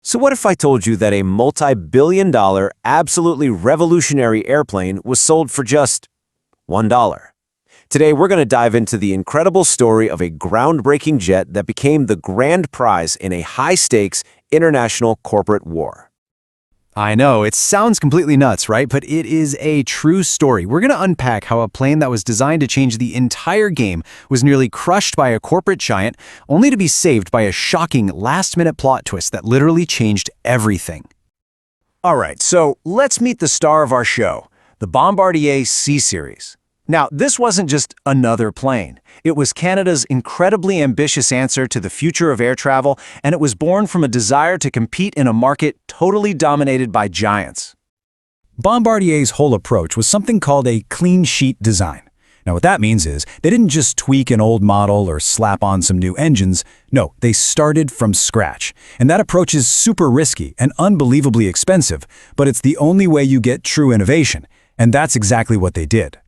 So what if I told you that a multi-billion-dollar, absolutely revolutionary airplane was sold for just $1? Today, we're going to dive into the incredible story of a groundbreaking jet that became the grand prize in a high-stakes international corporate war. I know, it sounds completely nuts, right? But it is a true story. We're going to unpack how a plane that was designed to change the entire game was nearly crushed by a corporate giant, only to be saved by a shocking last-minute plot twist that literally changed everything. All right, so let's meet the star of our show, the Bombardier CSeries. Now, this wasn't just another plane. It was Canada's incredibly ambitious answer to the future of air travel, and it was born from a desire to compete in a market totally dominated by giants. Bombardier's whole approach was something called a clean sheet design. Now, what that means is they didn't just tweak an old model or slap on some new engines. No, they started from scratch. And that approach is super risky and unbelievably expensive, but it's the only way you get true innovation. And that's exactly what they did.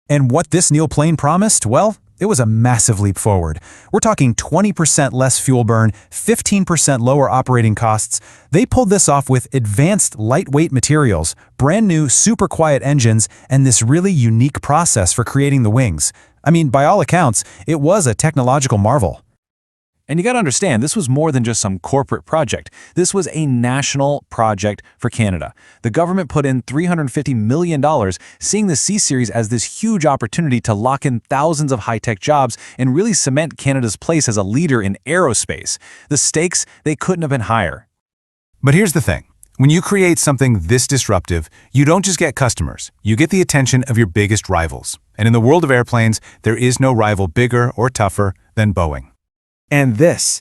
And what this new plane promised? Well, it was a massive leap forward. We're talking 20% less fuel burn, 15% lower operating costs. They pulled this off with advanced lightweight materials, brand new super quiet engines, and this really unique process for creating the wings. I mean, by all accounts, it was a technological marvel. And you got to understand, this was more than just some corporate project. This was a national project for Canada. The government put in $350 million, seeing the CSeries as this huge opportunity to lock in thousands of high-tech jobs and really cement Canada's place as a leader in aerospace. The stakes, they couldn't have been higher. But here's the thing. When you create something this disruptive, you don't just get customers. You get the attention of your biggest rivals. And in the world of airplanes, there is no rival bigger or tougher than Boeing. And this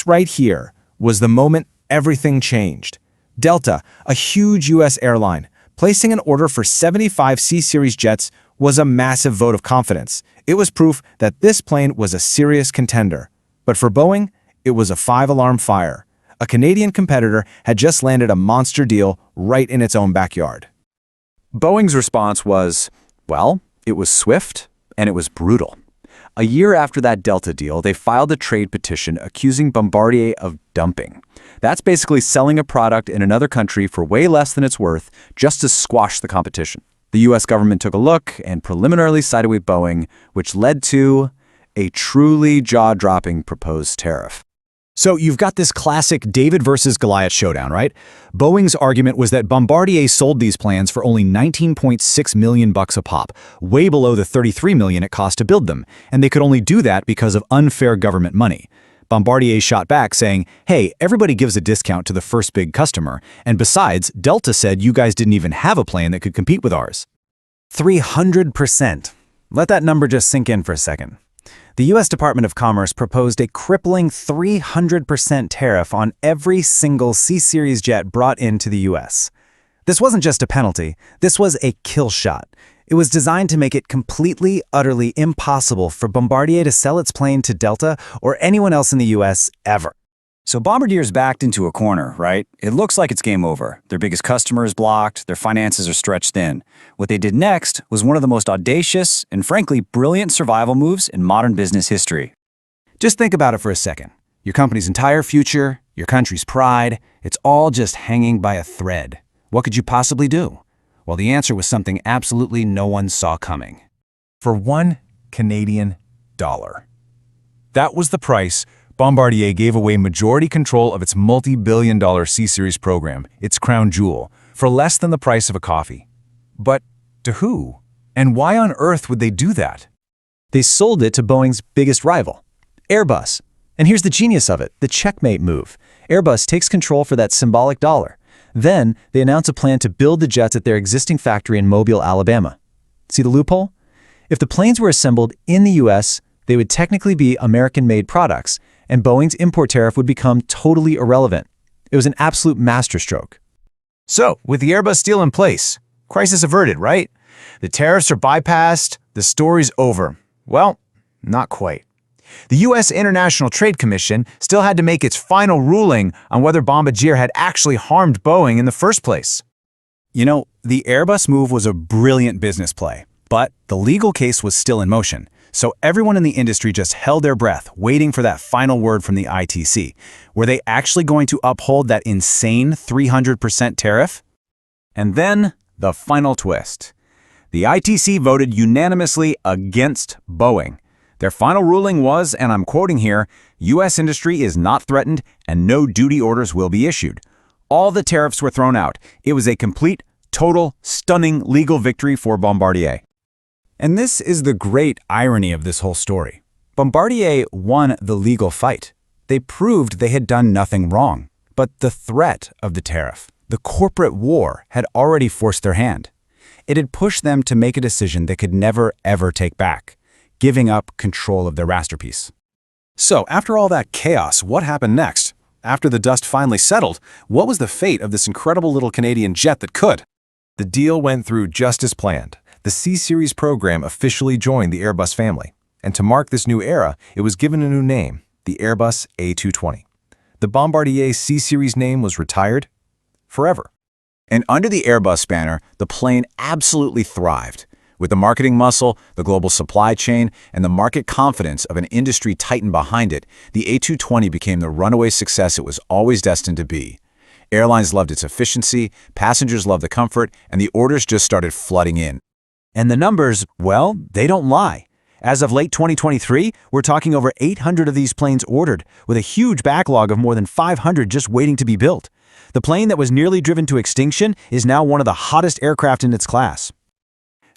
right here, was the moment everything changed. Delta, a huge U.S. airline, placing an order for 75 CSeries jets was a massive vote of confidence. It was proof that this plane was a serious contender. But for Boeing, it was a five-alarm fire. A Canadian competitor had just landed a monster deal right in its own backyard. Boeing's response was, well, it was swift and it was brutal. A year after that Delta deal, they filed a trade petition accusing Bombardier of dumping. That's basically selling a product in another country for way less than it's worth just to squash the competition. The U.S. government took a look and preliminarily sided with Boeing, which led to a truly jaw-dropping proposed tariff. So you've got this classic David versus Goliath showdown, right? Boeing's argument was that Bombardier sold these plans for only $19.6 million a pop, way below the $33 million it cost to build them, and they could only do that because of unfair government money. Bombardier shot back saying, hey, everybody gives a discount to the first big customer, and besides, Delta said you guys didn't even have a plane that could compete with ours. 300%. Let that number just sink in for a second. The U.S. Department of Commerce proposed a crippling 300% tariff on every single CSeries jet brought into the U.S. This wasn't just a penalty, this was a kill shot. It was designed to make it completely, utterly impossible for Bombardier to sell its plane to Delta or anyone else in the U.S. ever. So Bombardier's backed into a corner, right? It looks like it's game over. Their biggest customer is blocked, their finances are stretched thin. What they did next was one of the most audacious and frankly brilliant survival moves in modern business history. Just think about it for a second. Your company's entire future, your country's pride, it's all just hanging by a thread. What could you possibly do? Well, the answer was something absolutely no one saw coming. For $1 Canadian. That was the price Bombardier gave away majority control of its multi-billion-dollar CSeries program, its crown jewel, for less than the price of a coffee. But to who? And why on earth would they do that? They sold it to Boeing's biggest rival, Airbus. And here's the genius of it, the checkmate move. Airbus takes control for that symbolic dollar. Then, they announce a plan to build the jets at their existing factory in Mobile, Alabama. See the loophole? If the planes were assembled in the U.S., they would technically be American-made products, and Boeing's import tariff would become totally irrelevant. It was an absolute masterstroke. So, with the Airbus deal in place, crisis averted, right? The tariffs are bypassed, the story's over. Well, not quite. The U.S. International Trade Commission still had to make its final ruling on whether Bombardier had actually harmed Boeing in the first place. You know, the Airbus move was a brilliant business play, but the legal case was still in motion. So everyone in the industry just held their breath, waiting for that final word from the ITC. Were they actually going to uphold that insane 300% tariff? And then, the final twist. The ITC voted unanimously against Boeing. Their final ruling was, and I'm quoting here, U.S. industry is not threatened and no duty orders will be issued. All the tariffs were thrown out. It was a complete, total, stunning legal victory for Bombardier. And this is the great irony of this whole story. Bombardier won the legal fight. They proved they had done nothing wrong. But the threat of the tariff, the corporate war, had already forced their hand. It had pushed them to make a decision they could never, ever take back, giving up control of their masterpiece. So, after all that chaos, what happened next? After the dust finally settled, what was the fate of this incredible little Canadian jet that could? The deal went through just as planned. The C-Series program officially joined the Airbus family. And to mark this new era, it was given a new name, the Airbus A220. The Bombardier C-Series name was retired forever. And under the Airbus banner, the plane absolutely thrived. With the marketing muscle, the global supply chain, and the market confidence of an industry titan behind it, the A220 became the runaway success it was always destined to be. Airlines loved its efficiency, passengers loved the comfort, and the orders just started flooding in. And the numbers, well, they don't lie. As of late 2023, we're talking over 800 of these planes ordered, with a huge backlog of more than 500 just waiting to be built. The plane that was nearly driven to extinction is now one of the hottest aircraft in its class.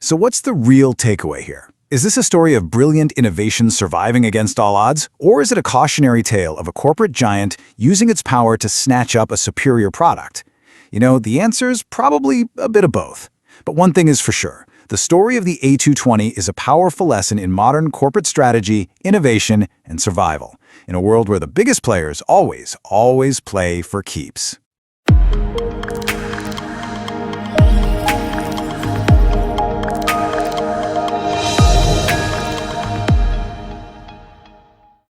So what's the real takeaway here? Is this a story of brilliant innovation surviving against all odds? Or is it a cautionary tale of a corporate giant using its power to snatch up a superior product? You know, the answer's probably a bit of both. But one thing is for sure. The story of the A220 is a powerful lesson in modern corporate strategy, innovation, and survival, in a world where the biggest players always play for keeps.